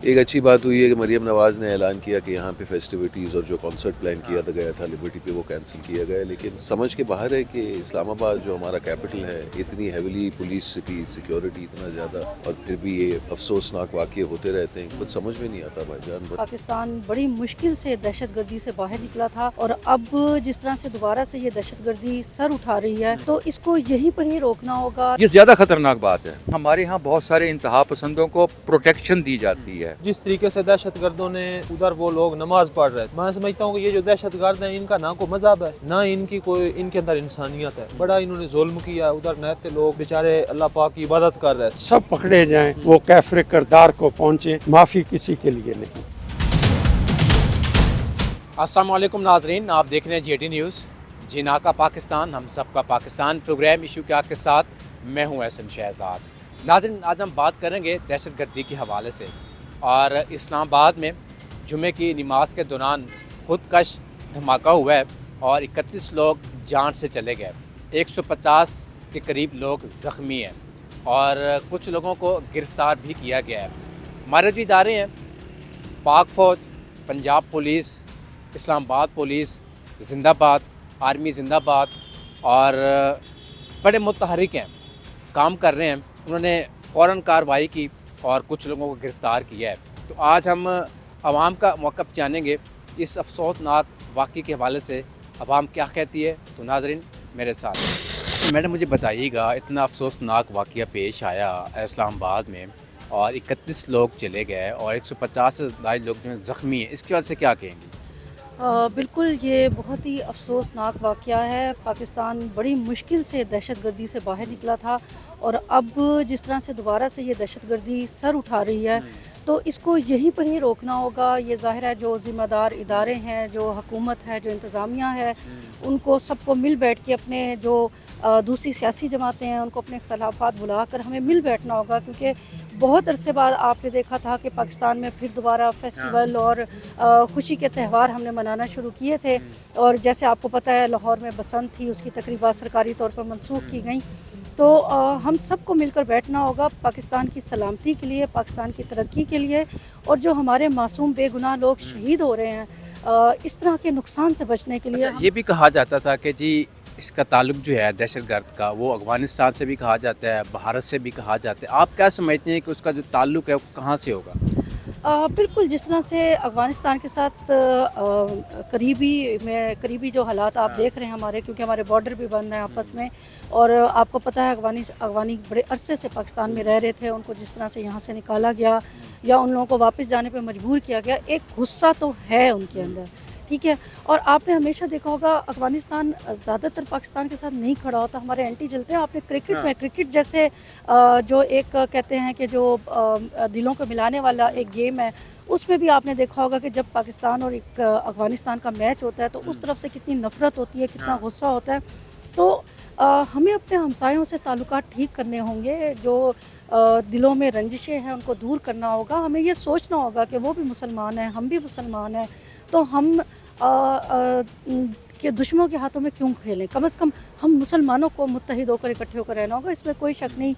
ایک اچھی بات ہوئی ہے کہ مریم نواز نے اعلان کیا کہ یہاں پہ فیسٹیوٹیز اور جو کانسرٹ پلان کیا گیا تھا لبرٹی پہ وہ کینسل کیا گیا، لیکن سمجھ کے باہر ہے کہ اسلام آباد جو ہمارا کیپٹل ہے، اتنی ہیویلی پولیس سٹی، سیکیورٹی اتنا زیادہ، اور پھر بھی یہ افسوسناک واقعے ہوتے رہتے ہیں، کچھ سمجھ میں نہیں آتا بھائی جان۔ پاکستان بڑی مشکل سے دہشت گردی سے باہر نکلا تھا، اور اب جس طرح سے دوبارہ سے یہ دہشت گردی سر اٹھا رہی ہے تو اس کو یہیں پر ہی روکنا ہوگا۔ یہ زیادہ خطرناک بات ہے۔ ہمارے ہاں بہت سارے انتہا پسندوں کو پروٹیکشن دی جاتی ہے۔ جس طریقے سے دہشت گردوں نے ادھر وہ لوگ نماز پڑھ رہے تھے، میں سمجھتا ہوں کہ یہ جو دہشت گرد ہیں ان کا نہ کوئی مذہب ہے، نہ ان کے اندر انسانیت ہے۔ بڑا انہوں نے ظلم کیا، ادھر نہتے لوگ بیچارے اللہ پاک کی عبادت کر رہے تھے۔ سب پکڑے جائیں، وہ کافر کردار کو پہنچے، معافی کسی کے لیے نہیں۔ السلام علیکم ناظرین، آپ دیکھ رہے ہیں GT نیوز، جینا کا پاکستان، ہم سب کا پاکستان پروگرام ایشو کیا کے ساتھ میں ہوں احسن شہزاد۔ ناظرین، آج ہم بات کریں گے دہشت گردی کے حوالے سے، اور اسلام آباد میں جمعے کی نماز کے دوران خودکش دھماکہ ہوا ہے اور 31 لوگ جان سے چلے گئے، 150 کے قریب لوگ زخمی ہیں اور کچھ لوگوں کو گرفتار بھی کیا گیا ہے۔ ہمارے جو ادارے ہیں، پاک فوج، پنجاب پولیس، اسلام آباد پولیس زندہ باد، آرمی زندہ باد، اور بڑے متحرک ہیں، کام کر رہے ہیں۔ انہوں نے فوراً کارروائی کی اور کچھ لوگوں کو گرفتار کیا ہے۔ تو آج ہم عوام کا موقف جانیں گے اس افسوسناک واقعے کے حوالے سے، عوام کیا کہتی ہے۔ تو ناظرین میرے ساتھ۔ اچھا میڈم، مجھے بتائیے گا، اتنا افسوسناک واقعہ پیش آیا اسلام آباد میں اور 31 لوگ چلے گئے اور 150 سے زائد لوگ جو ہیں زخمی ہیں، اس کے حوالے سے کیا کہیں گے؟ بالکل، یہ بہت ہی افسوسناک واقعہ ہے۔ پاکستان بڑی مشکل سے دہشت گردی سے باہر نکلا تھا، اور اب جس طرح سے دوبارہ سے یہ دہشت گردی سر اٹھا رہی ہے تو اس کو یہیں پر ہی روکنا ہوگا۔ یہ ظاہر ہے جو ذمہ دار ادارے ہیں، جو حکومت ہے، جو انتظامیہ ہے، ان کو سب کو مل بیٹھ کے اپنے جو دوسری سیاسی جماعتیں ہیں ان کو اپنے اختلافات بلا کر ہمیں مل بیٹھنا ہوگا، کیونکہ بہت عرصے بعد آپ نے دیکھا تھا کہ پاکستان میں پھر دوبارہ فیسٹیول اور خوشی کے تہوار ہم نے منانا شروع کیے تھے، اور جیسے آپ کو پتہ ہے لاہور میں بسنت تھی، اس کی تقریبات سرکاری طور پر منسوخ کی گئیں۔ تو ہم سب کو مل کر بیٹھنا ہوگا پاکستان کی سلامتی کے لیے، پاکستان کی ترقی کے لیے، اور جو ہمارے معصوم بے گناہ لوگ شہید ہو رہے ہیں اس طرح کے نقصان سے بچنے کے لیے۔ یہ بھی کہا جاتا تھا کہ جی اس کا تعلق جو ہے دہشت گرد کا، وہ افغانستان سے بھی کہا جاتا ہے، بھارت سے بھی کہا جاتا ہے۔ آپ کیا سمجھتے ہیں کہ اس کا جو تعلق ہے وہ کہاں سے ہوگا؟ بالکل، جس طرح سے افغانستان کے ساتھ قریبی جو حالات آپ دیکھ رہے ہیں ہمارے، کیونکہ ہمارے بارڈر بھی بند ہیں آپس میں، اور آپ کو پتہ ہے افغانی بڑے عرصے سے پاکستان میں رہ رہے تھے، ان کو جس طرح سے یہاں سے نکالا گیا یا ان لوگوں کو واپس جانے پہ مجبور کیا گیا، ایک غصہ تو ہے ان کے اندر، ٹھیک ہے۔ اور آپ نے ہمیشہ دیکھا ہوگا افغانستان زیادہ تر پاکستان کے ساتھ نہیں کھڑا ہوتا، ہمارے اینٹی چلتے ہیں۔ آپ نے کرکٹ جیسے جو ایک کہتے ہیں کہ جو دلوں کو ملانے والا ایک گیم ہے، اس میں بھی آپ نے دیکھا ہوگا کہ جب پاکستان اور ایک افغانستان کا میچ ہوتا ہے تو اس طرف سے کتنی نفرت ہوتی ہے، کتنا غصہ ہوتا ہے۔ تو ہمیں اپنے ہمسایوں سے تعلقات ٹھیک کرنے ہوں گے، جو دلوں میں رنجشیں ہیں ان کو دور کرنا ہوگا۔ ہمیں یہ سوچنا ہوگا کہ وہ بھی مسلمان ہیں، ہم بھی مسلمان ہیں، تو ہم کہ دشمنوں کے ہاتھوں میں کیوں کھیلیں؟ کم از کم ہم مسلمانوں کو متحد ہو کر اکٹھے ہو کر رہنا ہوگا، اس میں کوئی شک نہیں۔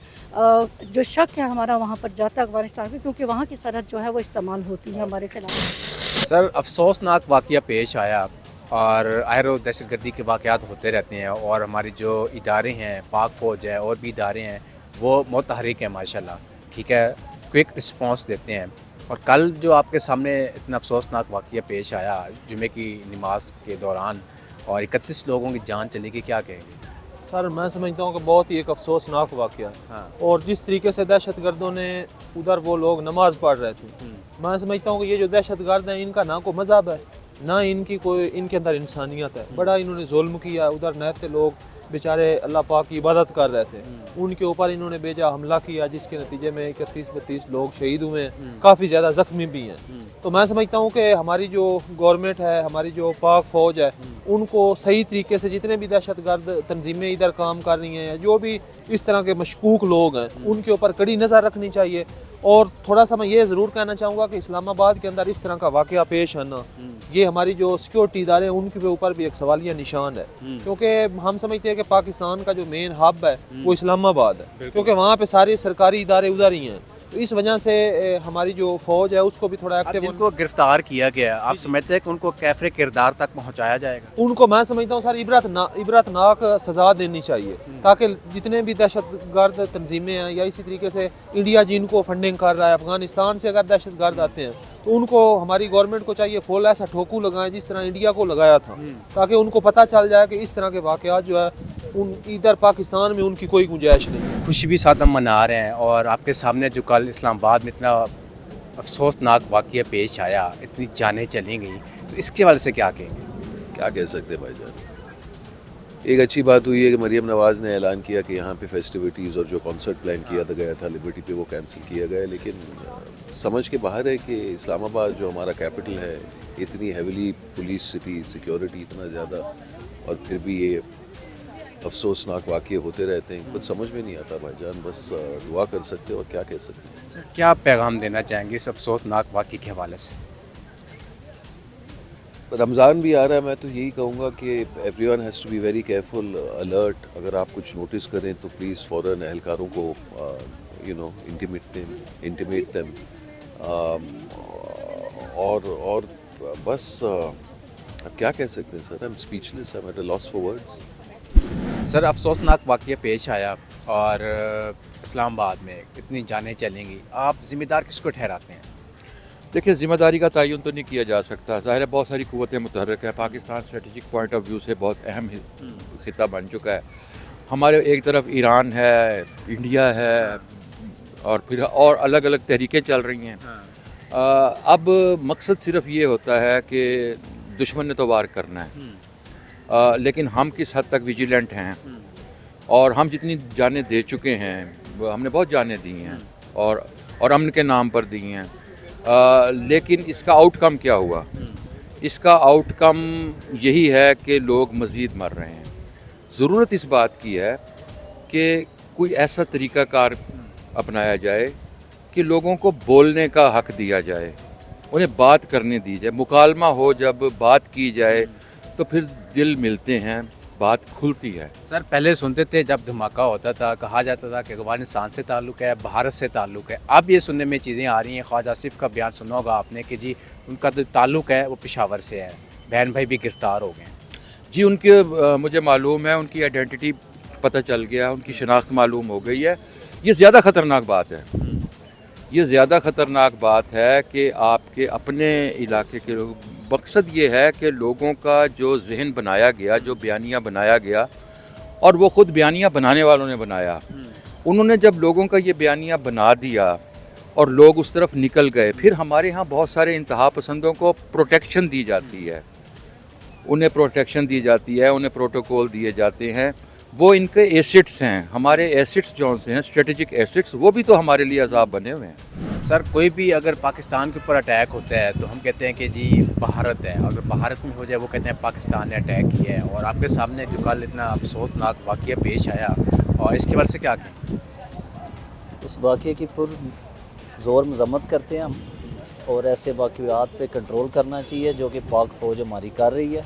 جو شک ہے ہمارا وہاں پر جاتا ہے افغانستان میں، کیونکہ وہاں کی سرحد جو ہے وہ استعمال ہوتی ہے ہمارے خلاف۔ سر، افسوسناک واقعہ پیش آیا، اور آئے روز دہشت گردی کے واقعات ہوتے رہتے ہیں، اور ہماری جو ادارے ہیں، پاک فوج ہے اور بھی ادارے ہیں، وہ متحرک ہیں ماشاءاللہ، ٹھیک ہے، کوئک رسپانس دیتے ہیں۔ اور کل جو آپ کے سامنے اتنا افسوسناک واقعہ پیش آیا جمعے کی نماز کے دوران اور 31 لوگوں کی جان چلی گئی، کیا کہیں گے؟ سر، میں سمجھتا ہوں کہ بہت ہی ایک افسوسناک واقعہ، اور جس طریقے سے دہشت گردوں نے ادھر وہ لوگ نماز پڑھ رہے تھے، میں سمجھتا ہوں کہ یہ جو دہشت گرد ہیں ان کا نہ کوئی مذہب ہے، نہ ان کے اندر انسانیت ہے۔ بڑا انہوں نے ظلم کیا، ادھر نہتے لوگ بیچارے اللہ پاک کی عبادت کر رہے تھے، ان کے اوپر انہوں نے بیجا حملہ کیا، جس کے نتیجے میں 31-32 لوگ شہید ہوئے ہیں، کافی زیادہ زخمی بھی ہیں۔ تو میں سمجھتا ہوں کہ ہماری جو گورنمنٹ ہے، ہماری جو پاک فوج ہے، ان کو صحیح طریقے سے جتنے بھی دہشت گرد تنظیمیں ادھر کام کر رہی ہیں، جو بھی اس طرح کے مشکوک لوگ ہیں، ان کے اوپر کڑی نظر رکھنی چاہیے۔ اور تھوڑا سا میں یہ ضرور کہنا چاہوں گا کہ اسلام آباد کے اندر اس طرح کا واقعہ پیش آنا، یہ ہماری جو سیکیورٹی ادارے ہیں ان کے اوپر بھی ایک سوالیہ نشان ہے، کیونکہ ہم سمجھتے ہیں کہ پاکستان کا جو مین ہب ہے وہ اسلام آباد ہے، کیونکہ وہاں پہ سارے سرکاری ادارے ادھر ہی ہیں، تو اس وجہ سے ہماری جو فوج ہے اس کو بھی تھوڑا اب ایکٹیو جن کو گرفتار کیا گیا آپ سمجھتے ہیں کہ ان کو کیفر کردار تک پہنچایا جائے گا؟ ان کو میں سمجھتا ہوں سر عبرتناک سزا دینی چاہیے تاکہ جتنے بھی دہشت گرد تنظیمیں ہیں یا اسی طریقے سے انڈیا جن کو فنڈنگ کر رہا ہے، افغانستان سے اگر دہشت گرد آتے ہیں تو ان کو ہماری گورنمنٹ کو چاہیے فول ایسا ٹھوکو لگائیں جس طرح انڈیا کو لگایا تھا، تاکہ ان کو پتہ چل جائے کہ اس طرح کے واقعات جو ہے ادھر پاکستان میں ان کی کوئی گنجائش نہیں۔ خوشی بھی ساتھ ہم منا رہے ہیں اور آپ کے سامنے جو کل اسلام آباد میں اتنا افسوسناک واقعہ پیش آیا، اتنی جانیں چلی گئیں، تو اس کے حوالے سے کیا کہیں گے؟ کیا کہہ سکتے ہیں بھائی جان؟ ایک اچھی بات ہوئی ہے کہ مریم نواز نے اعلان کیا کہ یہاں پہ فیسٹیوٹیز اور جو کانسرٹ پلان کیا گیا تھا لبرٹی پہ وہ کینسل کیا گیا، لیکن سمجھ کے باہر ہے کہ اسلام آباد جو ہمارا کیپٹل ہے، اتنی ہیویلی پولیس سٹی، سیکیورٹی اتنا زیادہ، اور پھر بھی یہ افسوسناک واقعے ہوتے رہتے ہیں، کچھ سمجھ میں نہیں آتا بھائی جان، بس دعا کر سکتے اور کیا کہہ سکتے ہیں۔ سر کیا پیغام دینا چاہیں گے اس افسوسناک واقعے کے حوالے سے؟ رمضان بھی آ رہا ہے، میں تو یہی کہوں گا کہ everyone has to be very careful, alert. اگر آپ کچھ نوٹس کریں تو پلیز فوراً اہلکاروں کو انٹیمیٹ دیم، اور بس اب کیا کہہ سکتے ہیں sir, I am speechless, I am at a loss for words. Sir افسوسناک واقعہ پیش آیا اور اسلام آباد میں اتنی جانیں چلیں گی، آپ ذمہ دار کس کو ٹھہراتے ہیں؟ دیکھیے ذمہ داری کا تعین تو نہیں کیا جا سکتا، ظاہر ہے بہت ساری قوتیں متحرک ہیں، Pakistan strategic point of view سے بہت اہم خطہ بن چکا ہے، ہمارے ایک طرف ایران ہے، انڈیا ہے، اور پھر اور الگ الگ تحریکیں چل رہی ہیں۔ اب مقصد صرف یہ ہوتا ہے کہ دشمن نے تو وار کرنا ہے، لیکن ہم کس حد تک ویجیلنٹ ہیں، اور ہم جتنی جانیں دے چکے ہیں، ہم نے بہت جانیں دی ہیں اور امن کے نام پر دی ہیں، لیکن اس کا آؤٹ کم کیا ہوا؟ اس کا آؤٹ کم یہی ہے کہ لوگ مزید مر رہے ہیں۔ ضرورت اس بات کی ہے کہ کوئی ایسا طریقہ کار اپنایا جائے کہ لوگوں کو بولنے کا حق دیا جائے، انہیں بات کرنے دی جائے، مکالمہ ہو، جب بات کی جائے تو پھر دل ملتے ہیں، بات کھلتی ہے۔ سر پہلے سنتے تھے جب دھماکہ ہوتا تھا کہا جاتا تھا کہ افغانستان سے تعلق ہے، بھارت سے تعلق ہے، اب یہ سننے میں چیزیں آ رہی ہیں، خواجہ آصف کا بیان سنا ہوگا آپ نے کہ جی ان کا جو تعلق ہے وہ پشاور سے ہے، بہن بھائی بھی گرفتار ہو گئے ہیں۔ جی ان کے مجھے معلوم ہے، ان کی آئیڈینٹی پتہ چل گیا، ان کی شناخت معلوم ہو گئی ہے۔ یہ زیادہ خطرناک بات ہے، یہ زیادہ خطرناک بات ہے کہ آپ کے اپنے علاقے کے لوگ، مقصد یہ ہے کہ لوگوں کا جو ذہن بنایا گیا، جو بیانیہ بنایا گیا، اور وہ خود بیانیہ بنانے والوں نے بنایا، انہوں نے جب لوگوں کا یہ بیانیہ بنا دیا اور لوگ اس طرف نکل گئے، پھر ہمارے ہاں بہت سارے انتہا پسندوں کو پروٹیکشن دی جاتی ہے، انہیں پروٹیکشن دی جاتی ہے، انہیں پروٹوکول دیے جاتے ہیں، وہ ان کے ایسٹس ہیں، ہمارے ایسٹس جو ہیں اسٹریٹجک ایسٹس، وہ بھی تو ہمارے لیے عذاب بنے ہوئے ہیں۔ سر کوئی بھی اگر پاکستان کے اوپر اٹیک ہوتا ہے تو ہم کہتے ہیں کہ جی بھارت ہے، اگر بھارت میں ہو جائے وہ کہتے ہیں پاکستان نے اٹیک کیا ہے، اور آپ کے سامنے جو کل اتنا افسوسناک واقعہ پیش آیا، اور اس کے بارے سے کیا کہیں؟ اس واقعے کی پر زور مذمت کرتے ہیں ہم، اور ایسے واقعات پہ کنٹرول کرنا چاہیے جو کہ پاک فوج ہماری کر رہی ہے،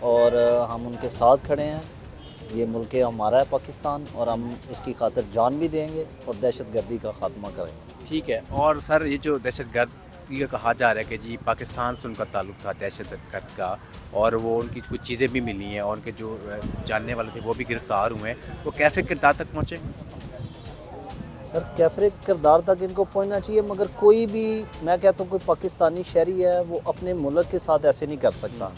اور ہم ان کے ساتھ کھڑے ہیں۔ یہ ملک ہمارا ہے پاکستان، اور ہم اس کی خاطر جان بھی دیں گے اور دہشت گردی کا خاتمہ کریں گے۔ ٹھیک ہے، اور سر یہ جو دہشت گرد یہ کہا جا رہا ہے کہ جی پاکستان سے ان کا تعلق تھا دہشت گرد کا، اور وہ ان کی کچھ چیزیں بھی ملی ہیں، اور ان کے جو جاننے والے تھے وہ بھی گرفتار ہوئے ہیں، وہ کیفے کردار تک پہنچے؟ سر کیفر کردار تک ان کو پہنچنا چاہیے، مگر کوئی بھی، میں کہتا ہوں کوئی پاکستانی شہری ہے وہ اپنے ملک کے ساتھ ایسے نہیں کر سکتا۔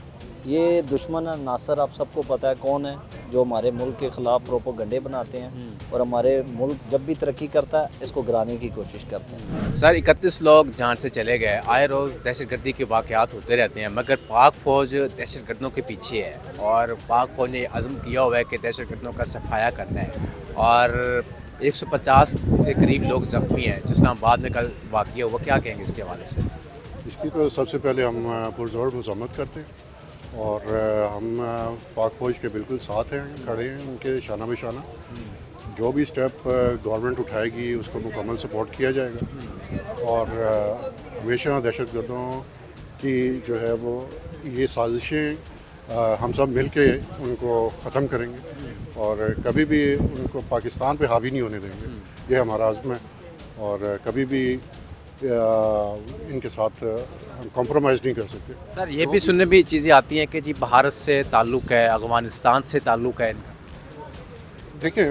یہ دشمن عناصر آپ سب کو پتہ ہے کون ہے، جو ہمارے ملک کے خلاف پروپیگنڈے بناتے ہیں، اور ہمارے ملک جب بھی ترقی کرتا ہے اس کو گرانے کی کوشش کرتے ہیں۔ سر 31 لوگ جان سے چلے گئے، آئے روز دہشت گردی کے واقعات ہوتے رہتے ہیں، مگر پاک فوج دہشت گردوں کے پیچھے ہے، اور پاک فوج نے عزم کیا ہوا ہے کہ دہشت گردوں کا صفایا کرنا ہے، اور 150 کے قریب لوگ زخمی ہیں، جو اسلام آباد میں کل واقعہ ہوا، کیا کہیں گے اس کے حوالے سے؟ اس کی تو سب سے پہلے ہم پرزور مذمت کرتے ہیں، اور ہم پاک فوج کے بالکل ساتھ ہیں، کھڑے ہیں ان کے شانہ بہ شانہ۔ جو بھی سٹیپ گورنمنٹ اٹھائے گی اس کو مکمل سپورٹ کیا جائے گا، اور ہمیشہ دہشت گردوں کی جو ہے وہ یہ سازشیں ہم سب مل کے ان کو ختم کریں گے، اور کبھی بھی ان کو پاکستان پہ حاوی نہیں ہونے دیں گے۔ یہ ہمارا عزم ہے، اور کبھی بھی ان کے ساتھ ہم کمپرومائز نہیں کر سکتے. سر یہ بھی سننے بھی چیزیں آتی ہیں کہ جی بھارت سے تعلق ہے، افغانستان سے تعلق ہے. دیکھیں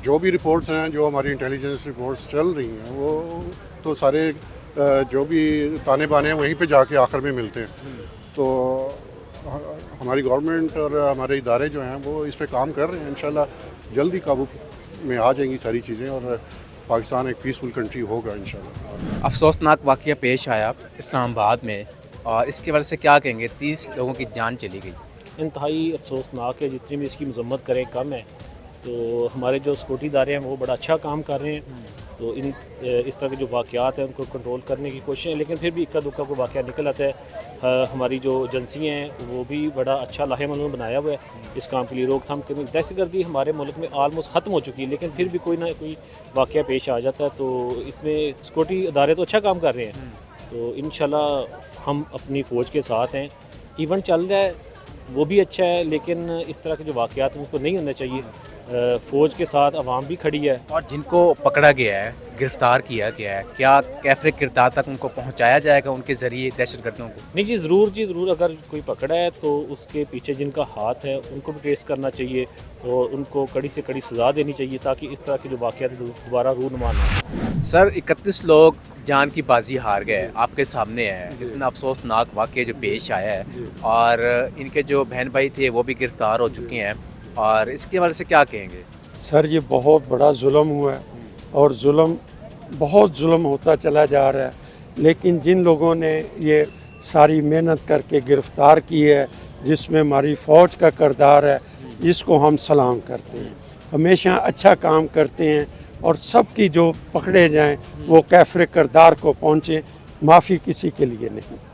جو بھی رپورٹس ہیں، جو ہماری انٹیلیجنس رپورٹس چل رہی ہیں، وہ تو سارے جو بھی تانے بانے ہیں وہیں پہ جا کے آخر میں ملتے ہیں. تو ہماری گورنمنٹ اور ہمارے ادارے جو ہیں وہ اس پہ کام کر رہے ہیں. انشاءاللہ جلدی قابو میں آ جائیں گی ساری چیزیں اور پاکستان ایک پیسفل کنٹری ہوگا انشاءاللہ. افسوسناک واقعہ پیش آیا اسلام آباد میں، اور اس کی وجہ سے کیا کہیں گے؟ 30 لوگوں کی جان چلی گئی. انتہائی افسوسناک ہے، جتنی بھی اس کی مذمت کریں کم ہے. تو ہمارے جو سیکورٹی ادارے ہیں وہ بڑا اچھا کام کر رہے ہیں. تو اس طرح کے جو واقعات ہیں ان کو کنٹرول کرنے کی کوشش ہے، لیکن پھر بھی اکا دکا کو واقعہ نکل آتا ہے. ہماری جو ایجنسیاں ہیں وہ بھی بڑا اچھا لاہم انہوں نے بنایا ہوا ہے اس کام کے لیے. روک تھام کرنے دہشت گردی ہمارے ملک میں آلموسٹ ختم ہو چکی ہے، لیکن پھر بھی کوئی نہ کوئی واقعہ پیش آ جاتا ہے. تو اس میں سیکورٹی ادارے تو اچھا کام کر رہے ہیں. تو انشاءاللہ ہم اپنی فوج کے ساتھ ہیں. ایونٹ چل رہا ہے وہ بھی اچھا ہے، لیکن اس طرح کے جو واقعات ہیں اس کو نہیں ہونا چاہیے. فوج کے ساتھ عوام بھی کھڑی ہے. اور جن کو پکڑا گیا ہے، گرفتار کیا گیا ہے، کیا کیفر کردار تک ان کو پہنچایا جائے گا ان کے ذریعے دہشت گردوں کو؟ نہیں جی ضرور اگر کوئی پکڑا ہے تو اس کے پیچھے جن کا ہاتھ ہے ان کو بھی ٹریس کرنا چاہیے اور ان کو کڑی سے کڑی سزا دینی چاہیے تاکہ اس طرح کے جو واقعات دوبارہ رونما نہ ہوں. سر 31 لوگ جان کی بازی ہار گئے، آپ کے سامنے ہے. اتنا افسوسناک واقعہ جو پیش آیا ہے، اور ان کے جو بہن بھائی تھے وہ بھی گرفتار ہو چکے ہیں، اور اس کے حوالے سے کیا کہیں گے؟ سر یہ بہت بڑا ظلم ہوا ہے اور بہت ظلم ہوتا چلا جا رہا ہے. لیکن جن لوگوں نے یہ ساری محنت کر کے گرفتار کی ہے، جس میں ہماری فوج کا کردار ہے، اس کو ہم سلام کرتے ہیں. ہمیشہ اچھا کام کرتے ہیں اور سب کی جو پکڑے جائیں وہ کیفر کردار کو پہنچے، معافی کسی کے لیے نہیں.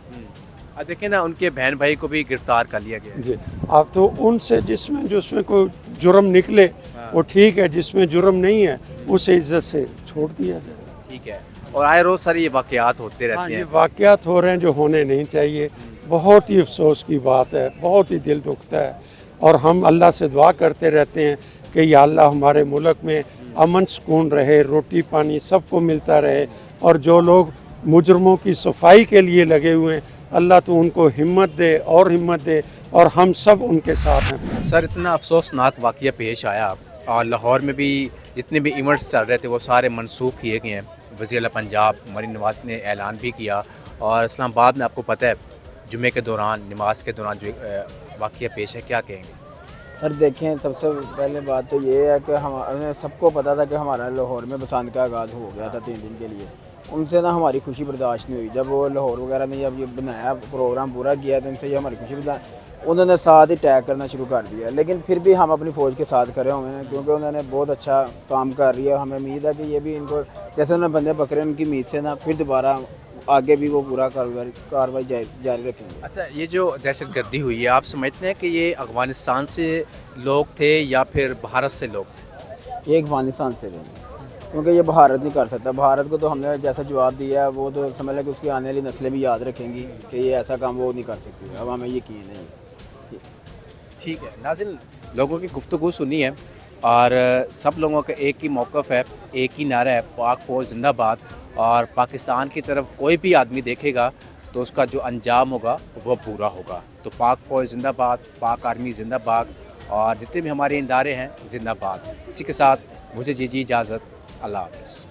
دیکھیں نا ان کے بہن بھائی کو بھی گرفتار کر لیا گیا. جی اب تو ان سے جس میں کوئی جرم نکلے وہ ٹھیک ہے، جس میں جرم نہیں ہے اسے عزت سے چھوڑ دیا جائے. ٹھیک ہے. اور آئے روز سر یہ واقعات ہوتے رہتے ہیں. یہ واقعات ہو رہے ہیں جو ہونے نہیں چاہیے. بہت ہی افسوس کی بات ہے، بہت ہی دل دکھتا ہے. اور ہم اللہ سے دعا کرتے رہتے ہیں کہ یا اللہ ہمارے ملک میں امن سکون رہے، روٹی پانی سب کو ملتا رہے، اور جو لوگ مجرموں کی صفائی کے لیے لگے ہوئے ہیں اللہ تو ان کو ہمت دے اور ہمت دے، اور ہم سب ان کے ساتھ ہیں. سر اتنا افسوسناک واقعہ پیش آیا، اور لاہور میں بھی جتنے بھی ایونٹس چل رہے تھے وہ سارے منسوخ کیے گئے ہیں. وزیر اعلیٰ پنجاب مریم نواز نے اعلان بھی کیا، اور اسلام آباد میں آپ کو پتہ ہے جمعے کے دوران نماز کے دوران جو واقعہ پیش ہے، کیا کہیں گے؟ سر دیکھیں سب سے پہلے بات تو یہ ہے کہ ہمیں سب کو پتہ تھا کہ ہمارا لاہور میں بسنت کا آغاز ہو گیا تھا 3 دن کے لیے. ان سے نا ہماری خوشی برداشت نہیں ہوئی. جب وہ لاہور وغیرہ نے جب یہ بنایا پروگرام پورا کیا تو ان سے یہ ہماری خوشی برداشت، انہوں نے ساتھ ہی ٹیگ کرنا شروع کر دیا. لیکن پھر بھی ہم اپنی فوج کے ساتھ کھڑے ہوئے ہیں کیونکہ انہوں نے بہت اچھا کام کر رہی ہے. ہمیں امید ہے کہ یہ بھی ان کو جیسے انہوں نے بندے پکڑے ان کی امید سے نا پھر دوبارہ آگے بھی وہ پورا کارروائی جاری رکھیں گے. اچھا یہ جو دہشت گردی ہوئی ہے آپ سمجھتے ہیں کہ یہ افغانستان سے لوگ تھے یا پھر بھارت سے لوگ تھے؟ یہ افغانستان سے تھے کیونکہ یہ بھارت نہیں کر سکتا. بھارت کو تو ہم نے جیسا جواب دیا ہے وہ تو سمجھ لیں کہ اس کی آنے والی نسلیں بھی یاد رکھیں گی کہ یہ ایسا کام وہ نہیں کر سکتی. اب ہمیں یقین ہے. ٹھیک ہے. ناظرین لوگوں کی گفتگو سنی ہے، اور سب لوگوں کا ایک ہی موقف ہے، ایک ہی نعرہ ہے، پاک فوج زندہ باد. اور پاکستان کی طرف کوئی بھی آدمی دیکھے گا تو اس کا جو انجام ہوگا وہ برا ہوگا. تو پاک فوج زندہ باد، پاک آرمی زندہ باد، اور جتنے بھی ہمارے ادارے ہیں زندہ باد. اسی کے ساتھ مجھے اجازت. اللہ حافظ.